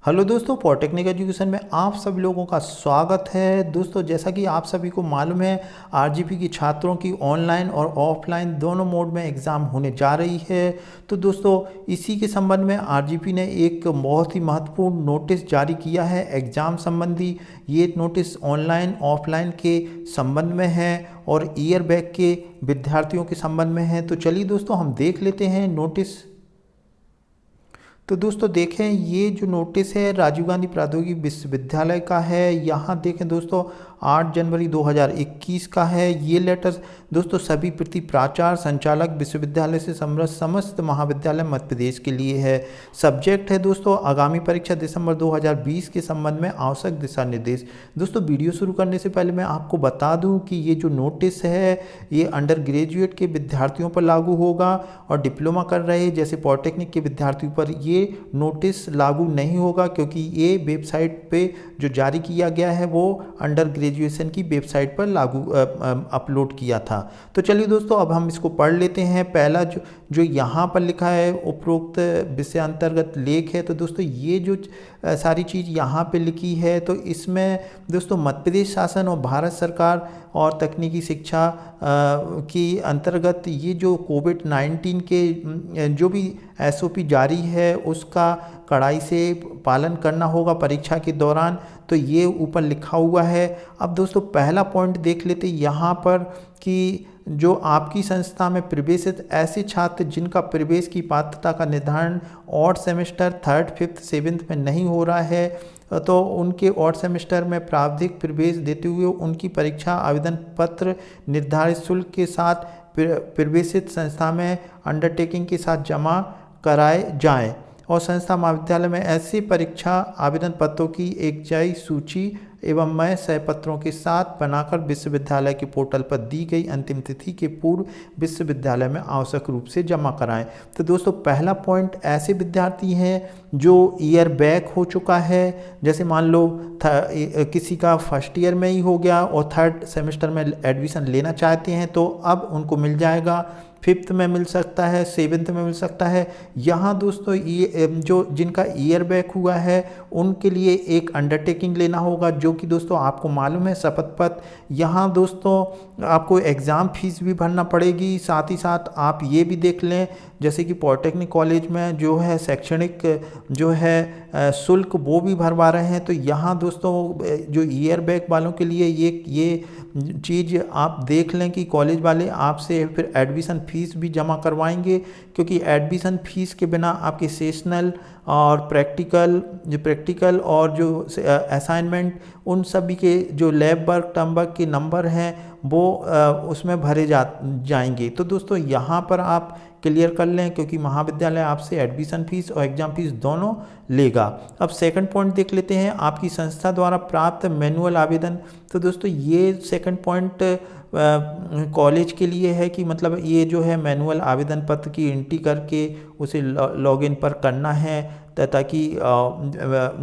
Hello दोस्तों, polytechnic education में आप सभी लोगों का स्वागत है। दोस्तों, जैसा कि आप सभी को मालूम है, आरजीपी की छात्रों की ऑनलाइन और ऑफलाइन दोनों मोड में एग्ज़ाम होने जा रही है। तो दोस्तों, इसी के संबंध में आरजीपी ने एक बहुत ही महत्वपूर्ण नोटिस जारी किया है एग्ज़ाम संबंधी। ये नोटिस ऑनलाइन ऑफलाइन के संबंध में है और ईयर बैक के विद्यार्थियों के संबंध में है। तो चलिए दोस्तों, हम देख लेते हैं नोटिस। तो दोस्तों देखें, ये जो नोटिस है राजीव गांधी प्रौद्योगिकी विश्वविद्यालय का है। यहाँ देखें दोस्तों, 8 जनवरी 2021 का है ये लेटर। दोस्तों, सभी प्रति प्राचार्य संचालक विश्वविद्यालय से समस्त महाविद्यालय मध्य प्रदेश के लिए है। सब्जेक्ट है दोस्तों, आगामी परीक्षा दिसंबर 2020 के संबंध में आवश्यक दिशा निर्देश। दोस्तों, वीडियो शुरू करने से पहले मैं आपको बता दूं कि ये जो नोटिस है ये अंडर ग्रेजुएट के विद्यार्थियों पर लागू होगा और डिप्लोमा कर रहे जैसे पॉलिटेक्निक के विद्यार्थियों पर ये नोटिस लागू नहीं होगा, क्योंकि ये वेबसाइट पे जो जारी किया गया है वो अंडर ग्रेजुएशन की वेबसाइट पर लागू अपलोड किया था। तो चलिए दोस्तों, अब हम इसको पढ़ लेते हैं। पहला जो यहाँ पर लिखा है उपरोक्त विषय अंतर्गत लेख है। तो दोस्तों, ये जो सारी चीज़ यहाँ पे लिखी है, तो इसमें दोस्तों मध्य प्रदेश शासन और भारत सरकार और तकनीकी शिक्षा की अंतर्गत ये जो कोविड-19 के जो भी एसओपी जारी है उसका कड़ाई से पालन करना होगा परीक्षा के दौरान। तो ये ऊपर लिखा हुआ है। अब दोस्तों, पहला पॉइंट देख लेते यहाँ पर कि जो आपकी संस्था में प्रवेशित ऐसे छात्र जिनका प्रवेश की पात्रता का निर्धारण odd semester 3rd, 5th, 7th में नहीं हो रहा है, तो उनके ऑड सेमेस्टर में प्रारंभिक प्रवेश देते हुए उनकी परीक्षा आवेदन पत्र निर्धारित शुल्क के साथ प्रवेशित संस्था में अंडरटेकिंग के साथ जमा कराए जाएं और संस्था महाविद्यालय में ऐसी परीक्षा आवेदन पत्रों की एक जय सूची एवं मय सहपत्रों के साथ बनाकर विश्वविद्यालय के पोर्टल पर दी गई अंतिम तिथि के पूर्व विश्वविद्यालय में आवश्यक रूप से जमा कराएं। तो दोस्तों, पहला पॉइंट ऐसे विद्यार्थी हैं जो ईयर बैक हो चुका है, जैसे मान लो किसी का फर्स्ट ईयर में ही हो गया और 3rd सेमेस्टर में एडमिशन लेना चाहते हैं तो अब उनको मिल जाएगा। 5th में मिल सकता है, 7th में मिल सकता है। यहाँ दोस्तों, ये जो जिनका ईयर बैक हुआ है उनके लिए एक अंडरटेकिंग लेना होगा, जो कि दोस्तों आपको मालूम है शपथ पत्र। यहाँ दोस्तों आपको एग्ज़ाम फीस भी भरना पड़ेगी। साथ ही साथ आप ये भी देख लें, जैसे कि पॉलिटेक्निक कॉलेज में जो है शैक्षणिक जो है शुल्क वो भी भरवा रहे हैं। तो यहाँ दोस्तों जो ईयर बैक वालों के लिए ये चीज़ आप देख लें कि कॉलेज वाले आपसे फिर एडमिशन फीस भी जमा करवाएंगे, क्योंकि एडमिशन फीस के बिना आपके सेशनल और प्रैक्टिकल और जो असाइनमेंट उन सभी के जो लैब वर्क टर्म वर्क के नंबर हैं वो उसमें भरे जाएंगे। तो दोस्तों, यहाँ पर आप क्लियर कर लें, क्योंकि महाविद्यालय आपसे एडमिशन फीस और एग्ज़ाम फीस दोनों लेगा। अब सेकंड पॉइंट देख लेते हैं, आपकी संस्था द्वारा प्राप्त मैनुअल आवेदन। तो दोस्तों, ये सेकंड पॉइंट कॉलेज के लिए है कि मतलब ये जो है मैनुअल आवेदन पत्र की एंट्री करके उसे लॉगिन पर करना है,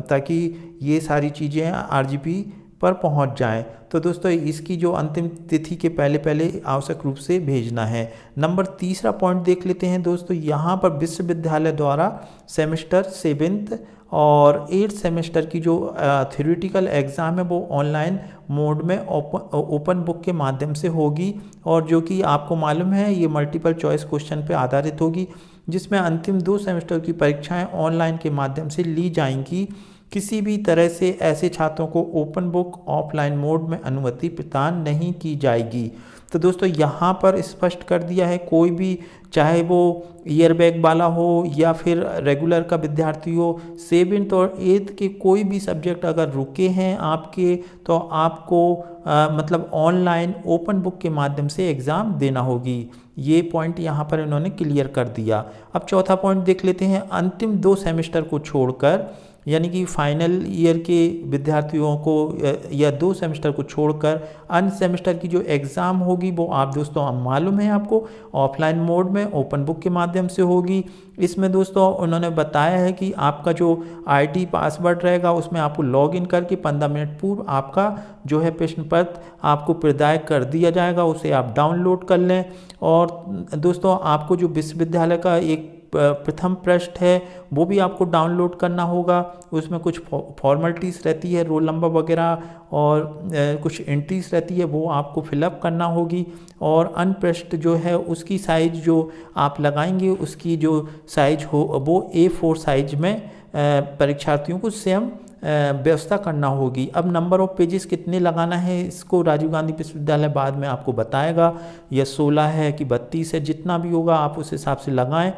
ताकि ये सारी चीज़ें आरजीपी पर पहुंच जाएं। तो दोस्तों, इसकी जो अंतिम तिथि के पहले आवश्यक रूप से भेजना है। नंबर तीसरा पॉइंट देख लेते हैं दोस्तों, यहाँ पर विश्वविद्यालय द्वारा सेमेस्टर 7th और 8th सेमेस्टर की जो थ्योरेटिकल एग्ज़ाम है वो ऑनलाइन मोड में ओपन बुक के माध्यम से होगी, और जो कि आपको मालूम है ये मल्टीपल चॉइस क्वेश्चन पे आधारित होगी, जिसमें अंतिम 2 सेमेस्टर की परीक्षाएं ऑनलाइन के माध्यम से ली जाएंगी। किसी भी तरह से ऐसे छात्रों को ओपन बुक ऑफलाइन मोड में अनुमति प्रदान नहीं की जाएगी। तो दोस्तों, यहाँ पर स्पष्ट कर दिया है, कोई भी चाहे वो ईयर बैक वाला हो या फिर रेगुलर का विद्यार्थी हो, 7th और 8th के कोई भी सब्जेक्ट अगर रुके हैं आपके, तो आपको मतलब ऑनलाइन ओपन बुक के माध्यम से एग्ज़ाम देना होगी। ये पॉइंट यहाँ पर इन्होंने क्लियर कर दिया। अब चौथा पॉइंट देख लेते हैं, अंतिम 2 सेमेस्टर को छोड़कर, यानी कि फाइनल ईयर के विद्यार्थियों को या 2 सेमेस्टर को छोड़कर अन्य सेमेस्टर की जो एग्ज़ाम होगी वो आप दोस्तों मालूम है आपको ऑफलाइन मोड में ओपन बुक के माध्यम से होगी। इसमें दोस्तों उन्होंने बताया है कि आपका जो आईडी पासवर्ड रहेगा उसमें आपको लॉगिन करके 15 मिनट पूर्व आपका जो है प्रश्न पत्र आपको प्रदाय कर दिया जाएगा, उसे आप डाउनलोड कर लें। और दोस्तों, आपको जो विश्वविद्यालय का एक प्रथम पृष्ठ है वो भी आपको डाउनलोड करना होगा। उसमें कुछ फॉर्मेलिटीज़ रहती है, रोल नंबर वगैरह और कुछ एंट्रीज रहती है, वो आपको फिलअप करना होगी। और अन्य पृष्ठ जो है उसकी साइज जो आप लगाएंगे उसकी जो साइज हो वो A4 साइज में परीक्षार्थियों को स्वयं व्यवस्था करना होगी। अब नंबर ऑफ पेजेस कितने लगाना है इसको राजीव गांधी विश्वविद्यालय बाद में आपको बताएगा, या 16 है कि 32 है, जितना भी होगा आप उस हिसाब से लगाएं।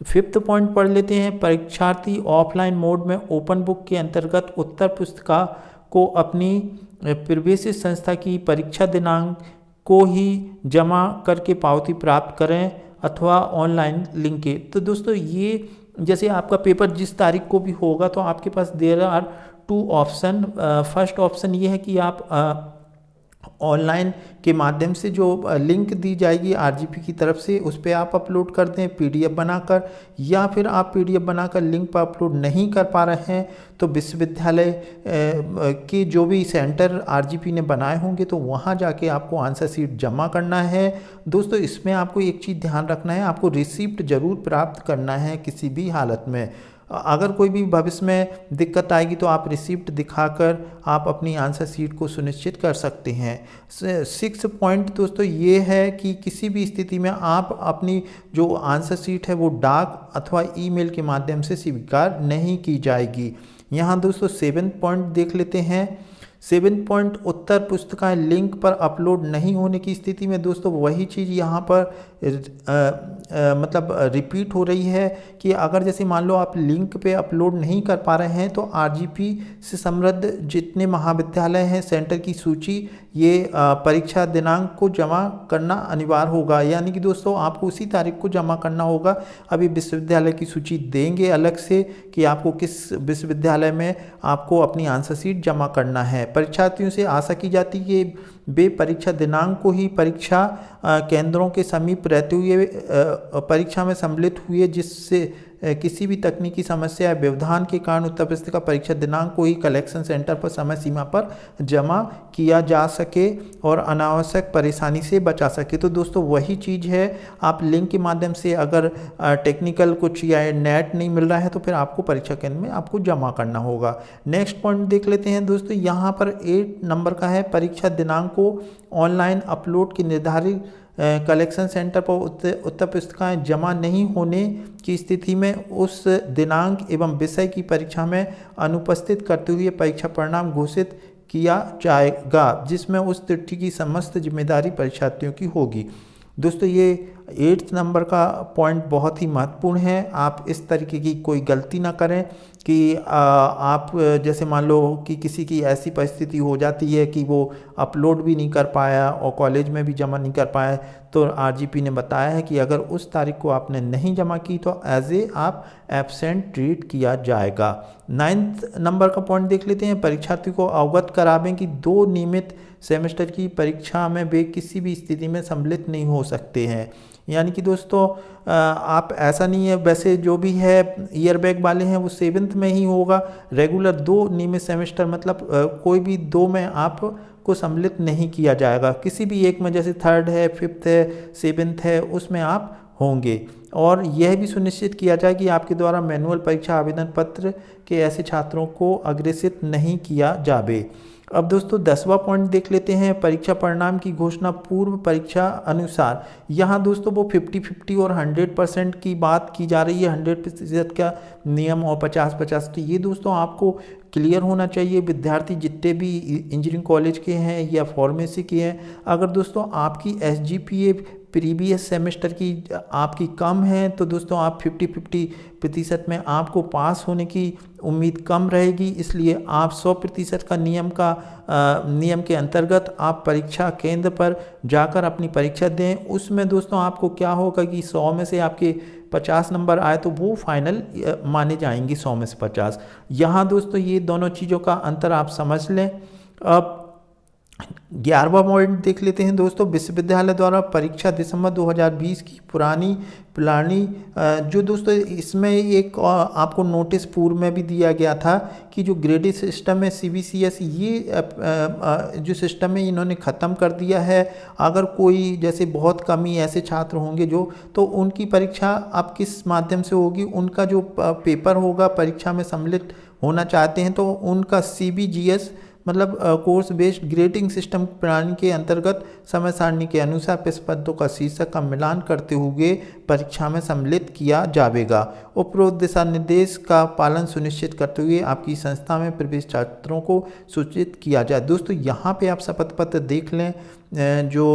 5th पॉइंट पढ़ लेते हैं। परीक्षार्थी ऑफलाइन मोड में ओपन बुक के अंतर्गत उत्तर पुस्तिका को अपनी प्रवेश संस्था की परीक्षा दिनांक को ही जमा करके पावती प्राप्त करें अथवा ऑनलाइन लिंक के। तो दोस्तों ये जैसे आपका पेपर जिस तारीख को भी होगा तो आपके पास there are 2 option. First option ये है कि आप ऑनलाइन के माध्यम से जो लिंक दी जाएगी आरजीपी की तरफ से उस पर आप अपलोड कर दें पीडीएफ बनाकर, या फिर आप पीडीएफ बनाकर लिंक पर अपलोड नहीं कर पा रहे हैं तो विश्वविद्यालय के जो भी सेंटर आरजीपी ने बनाए होंगे तो वहाँ जाके आपको आंसर शीट जमा करना है। दोस्तों इसमें आपको एक चीज़ ध्यान रखना है, आपको रिसिप्ट जरूर प्राप्त करना है किसी भी हालत में। अगर कोई भी भविष्य में दिक्कत आएगी तो आप रिसिप्ट दिखाकर आप अपनी आंसर शीट को सुनिश्चित कर सकते हैं। 6 पॉइंट दोस्तों ये है कि किसी भी स्थिति में आप अपनी जो आंसर शीट है वो डाक अथवा ईमेल के माध्यम से स्वीकार नहीं की जाएगी। यहाँ दोस्तों 7 पॉइंट देख लेते हैं। 7 पॉइंट उत्तर पुस्तिकाएं लिंक पर अपलोड नहीं होने की स्थिति में दोस्तों वही चीज़ यहाँ पर मतलब रिपीट हो रही है कि अगर जैसे मान लो आप लिंक पे अपलोड नहीं कर पा रहे हैं तो आरजीपी से समृद्ध जितने महाविद्यालय हैं सेंटर की सूची ये परीक्षा दिनांक को जमा करना अनिवार्य होगा। यानी कि दोस्तों आपको उसी तारीख को जमा करना होगा। अभी विश्वविद्यालय की सूची देंगे अलग से कि आपको किस विश्वविद्यालय में आपको अपनी आंसर शीट जमा करना है। परीक्षार्थियों से आशा की जाती है कि वे परीक्षा दिनांक को ही परीक्षा केंद्रों के समीप रहते हुए परीक्षा में सम्मिलित हुए, जिससे किसी भी तकनीकी समस्या या व्यवधान के कारण उत्तर पुस्तिका परीक्षा दिनांक को ही कलेक्शन सेंटर पर समय सीमा पर जमा किया जा सके और अनावश्यक परेशानी से बचा सके। तो दोस्तों वही चीज़ है, आप लिंक के माध्यम से अगर टेक्निकल कुछ या नेट नहीं मिल रहा है तो फिर आपको परीक्षा केंद्र में आपको जमा करना होगा। नेक्स्ट पॉइंट देख लेते हैं दोस्तों, यहाँ पर 8 नंबर का है, परीक्षा दिनांक को ऑनलाइन अपलोड की निर्धारित कलेक्शन सेंटर पर उत्तर पुस्तिकाएं जमा नहीं होने की स्थिति में उस दिनांक एवं विषय की परीक्षा में अनुपस्थित करते हुए परीक्षा परिणाम घोषित किया जाएगा, जिसमें उस तिथि की समस्त जिम्मेदारी परीक्षार्थियों की होगी। दोस्तों ये 8th नंबर का पॉइंट बहुत ही महत्वपूर्ण है। आप इस तरीके की कोई गलती ना करें कि आप जैसे मान लो कि किसी की ऐसी परिस्थिति हो जाती है कि वो अपलोड भी नहीं कर पाया और कॉलेज में भी जमा नहीं कर पाया, तो आरजीपी ने बताया है कि अगर उस तारीख को आपने नहीं जमा की तो एज ए आप एब्सेंट ट्रीट किया जाएगा। 9th नंबर का पॉइंट देख लेते हैं, परीक्षार्थी को अवगत करावें कि 2 नियमित सेमेस्टर की परीक्षा में वे किसी भी स्थिति में सम्मिलित नहीं हो सकते हैं। यानी कि दोस्तों आप ऐसा नहीं है, वैसे जो भी है ईयर बैग वाले हैं वो 7th में ही होगा, रेगुलर 2 नियमित सेमेस्टर मतलब कोई भी 2 में आप को सम्मिलित नहीं किया जाएगा, किसी भी एक में जैसे 3rd है 5th है 7th है उसमें आप होंगे। और यह भी सुनिश्चित किया जाए कि आपके द्वारा मैनुअल परीक्षा आवेदन पत्र के ऐसे छात्रों को अग्रेसित नहीं किया जावे। अब दोस्तों 10वां पॉइंट देख लेते हैं, परीक्षा परिणाम की घोषणा पूर्व परीक्षा अनुसार। यहाँ दोस्तों वो 50-50 और 100% की बात की जा रही है, 100% का नियम और 50-50। तो ये दोस्तों आपको क्लियर होना चाहिए, विद्यार्थी जितने भी इंजीनियरिंग कॉलेज के हैं या फार्मेसी के हैं, अगर दोस्तों आपकी SGPA प्रीवियस सेमेस्टर की आपकी कम है तो दोस्तों आप 50-50% में आपको पास होने की उम्मीद कम रहेगी। इसलिए आप 100% का नियम के अंतर्गत आप परीक्षा केंद्र पर जाकर अपनी परीक्षा दें। उसमें दोस्तों आपको क्या होगा कि 100 में से आपके 50 नंबर आए तो वो फाइनल माने जाएंगे 100 में से 50। यहाँ दोस्तों ये दोनों चीज़ों का अंतर आप समझ लें। अब 11वां पॉइंट देख लेते हैं दोस्तों, विश्वविद्यालय द्वारा परीक्षा दिसंबर 2020 की पुरानी प्लानिंग। जो दोस्तों इसमें एक आपको नोटिस पूर्व में भी दिया गया था कि जो ग्रेडिंग सिस्टम है CBCS, ये जो सिस्टम है इन्होंने ख़त्म कर दिया है। अगर कोई जैसे बहुत कम ही ऐसे छात्र होंगे जो, तो उनकी परीक्षा अब किस माध्यम से होगी, उनका जो पेपर होगा, परीक्षा में सम्मिलित होना चाहते हैं तो उनका CBGS मतलब कोर्स बेस्ड ग्रेडिंग सिस्टम प्रणाली के अंतर्गत समय सारणी के अनुसार प्रश्न पत्रों का शीर्षक का मिलान करते हुए परीक्षा में सम्मिलित किया जाएगा। उपरोक्त दिशा निर्देश का पालन सुनिश्चित करते हुए आपकी संस्था में प्रवेश छात्रों को सूचित किया जाए। दोस्तों यहाँ पे आप शपथ पत्र देख लें जो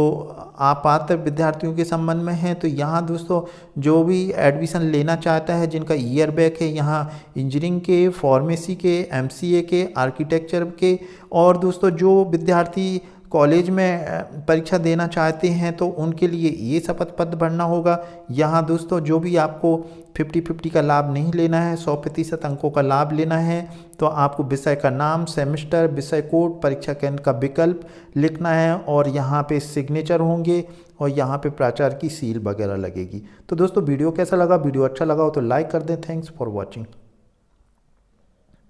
अपात्र विद्यार्थियों के संबंध में है। तो यहाँ दोस्तों जो भी एडमिशन लेना चाहता है, जिनका ईयर बैक है, यहाँ इंजीनियरिंग के, फार्मेसी के, MCA के, आर्किटेक्चर के, और दोस्तों जो विद्यार्थी कॉलेज में परीक्षा देना चाहते हैं तो उनके लिए ये शपथ पत्र भरना होगा। यहाँ दोस्तों जो भी आपको 50-50 का लाभ नहीं लेना है, 100% अंकों का लाभ लेना है, तो आपको विषय का नाम, सेमेस्टर, विषय कोड, परीक्षा केंद्र का विकल्प लिखना है और यहाँ पे सिग्नेचर होंगे और यहाँ पे प्राचार्य की सील वगैरह लगेगी। तो दोस्तों वीडियो कैसा लगा? वीडियो अच्छा लगा हो तो लाइक कर दें। Thanks for watching.